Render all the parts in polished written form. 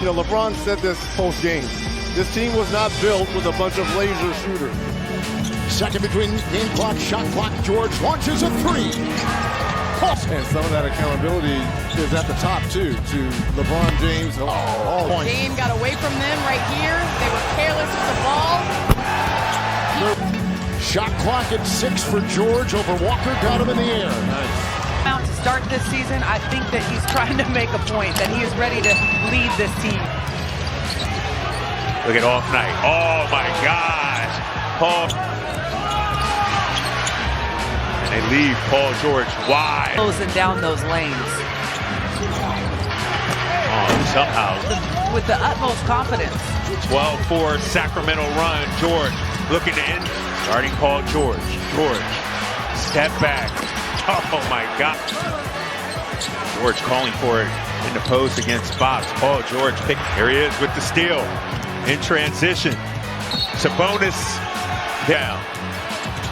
You know, LeBron said this post-game. This team was not built with a bunch of laser shooters. Second between game clock, shot clock. George launches a three. And some of that accountability is at the top, too, to LeBron James. Dame got away from them right here. They were careless with the ball. Shot clock at 6 for George over Walker. Got him in the air. To start this season, I think that he's trying to make a point, that he is ready to lead this team. Look at off night. Oh, my gosh. Paul. And they leave Paul George wide. Closing down those lanes. Oh, somehow. With the utmost confidence. 12-4 Sacramento run. George looking to end. Starting Paul George. George. Step back. Oh, my God. George calling for it in the post against Fox. Paul George pick. Here he is with the steal. In transition. Sabonis down.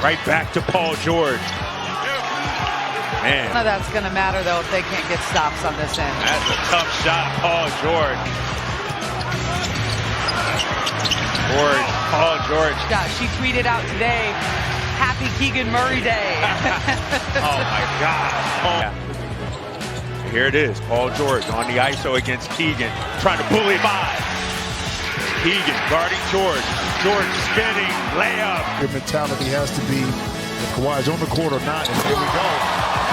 Right back to Paul George. Man. None of that's going to matter, though, if they can't get stops on this end. That's a tough shot, Paul George. Paul George. Yeah, she tweeted out today, Happy Keegan Murray Day. Oh, my God. Here it is, Paul George on the ISO against Keegan, trying to bully by. Keegan guarding George. George spinning, layup. Good mentality has to be if Kawhi's on the court or not. And here we go.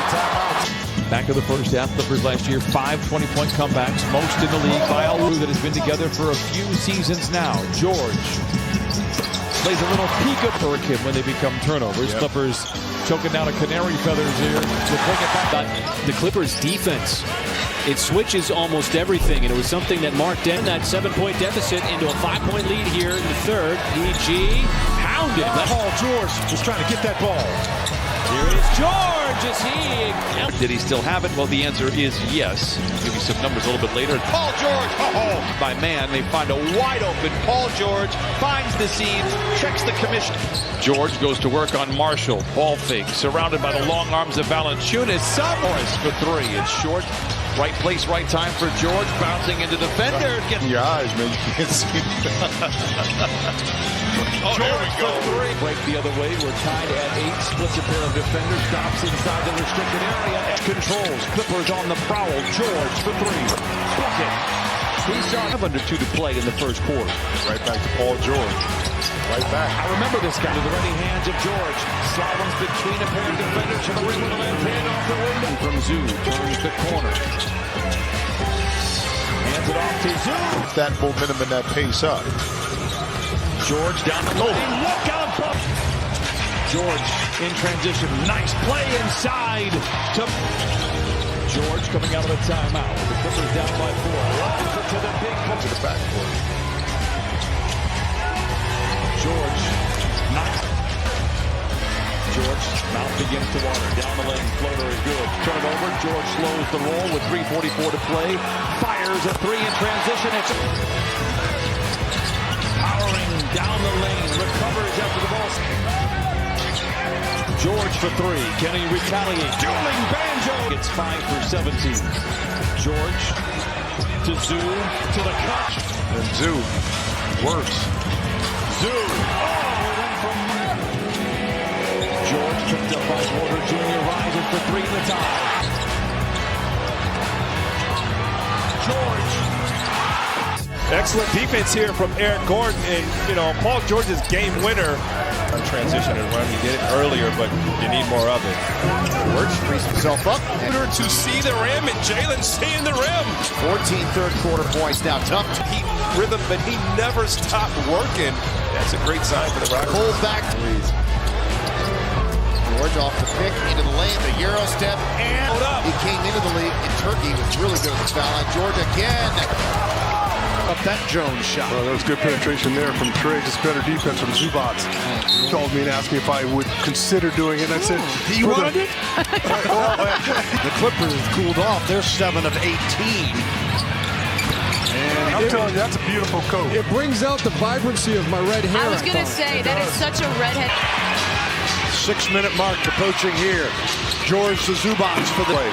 The timeout. Back of the first half, Clippers last year, 5 20-point comebacks, most in the league by all that has been together for a few seasons now. George plays a little peek of Hurricane when they become turnovers. Yep. Clippers choking down a canary feathers here to bring it back. The Clippers defense, it switches almost everything, and it was something that marked in that 7-point deficit into a 5-point lead here in the third. PG pounded. Paul George was trying to get that ball. Here is George as he... Did he still have it? Well, the answer is yes. I'll give you some numbers a little bit later. Paul George, by man, they find a wide open. Paul George finds the seam, checks the commission. George goes to work on Marshall. Ball fake, surrounded by the long arms of Valanciunas. Morris for three. It's short. Right place, right time for George. Bouncing into the defender. Your eyes, man. You can't see. Oh, here we go. Break the other way. We're tied at 8. Splits a pair of defenders. Stops inside the restricted area. Controls. Clippers on the prowl. George for 3. Bucket. He saw under 2 to play in the first quarter. Right back to Paul George. Right back. I remember this guy to the ready hands of George. Slalom's between a pair of defenders to the rim with a left hand off the window. From Zoo. Turns the corner. Hands it off to Zoo. That momentum and that pace up. George down the lane. Look out! George in transition. Nice play inside to George coming out of a timeout. The Clippers down by 4. Lines it to the big to the backcourt. George, nice. George, mouth begins to water. Down the lane, floater is good. Turn it over. George slows the roll with 3:44 to play. Fires a 3 in transition. It's powering down the lane. Recovers after the ball. George for 3. Can he retaliate? Dueling banjo. It's 5 for 17. George to Zoo to the cut. And Zoo works. Zoo. Oh, it went from George picked up by Porter Jr. Rises for 3 in the tie. George. Excellent defense here from Eric Gordon, and you know Paul George's game winner. Transition and run, he did it earlier, but you need more of it. George frees himself up. To see the rim, and Jalen seeing the rim. 14 third quarter points now. Tough He rhythm, but he never stopped working. That's a great sign for the Rockets. pull back. George off the pick into the lane, the Euro step, and he came into the league in Turkey. Was really good at the foul line. George again. Up that Jones shot. Well, there was good penetration there from Trey. Just better defense from Zubac. He called me and asked me if I would consider doing it. And I said, Do you want it? The Clippers have cooled off. They're 7 of 18. And I'm telling you, that's a beautiful coat. It brings out the vibrancy of my red hair. I was going to say, that is such a redhead. 6-minute mark approaching here. George to Zubac for the play.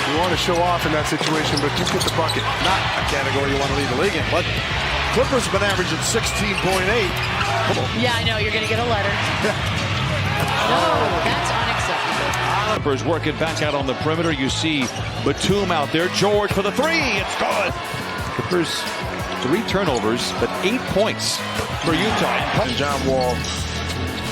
You want to show off in that situation, but just get the bucket. Not a category you want to lead the league in, but Clippers have been averaging 16.8. Yeah, I know. You're going to get a letter. No, that's unacceptable. Clippers working back out on the perimeter. You see Batum out there. George for the three. It's good. Clippers 3 turnovers, but 8 points for Utah. And John Wall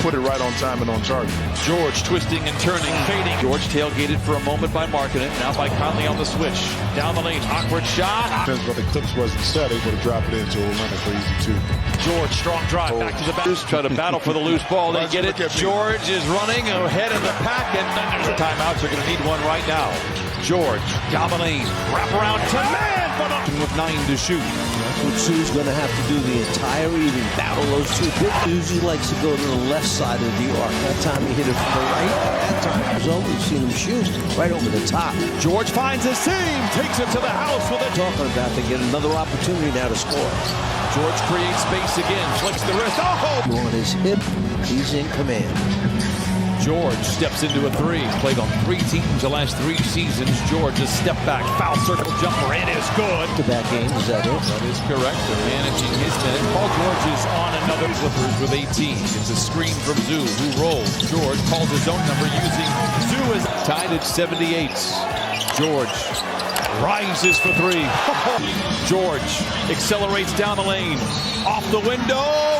put it right on time and on target. George twisting and turning, fading. George tailgated for a moment by Markkanen. Now by Conley on the switch. Down the lane, awkward shot. Depends what the Clips wasn't set, able to drop it into a runner for easy two. George, strong drive, back to the back. Try to battle for the loose ball. They get it. George is running ahead of the pack, and then there's a timeout. They're going to need one right now. George, down the lane, wrap around to man for the with 9 to shoot. That's what Sue's going to have to do the entire evening, battle those two. Big usually likes to go to the left side of the arc. That time he hit it from the right. That time we've seen him shoot right over the top. George finds a seam, takes it to the house with it. Talking about they get another opportunity now to score. George creates space again, flicks the wrist. Oh! On his hip, he's in command. George steps into a 3. Played on 3 teams the last 3 seasons. George a step back, foul circle jumper. It is good. The back game, is that it? That is correct. They're managing his minutes. Paul George is on another Clippers with 18. It's a screen from Zoo, who rolls. George calls his own number using Zoo as tied at 78. George rises for 3. George accelerates down the lane. Off the window.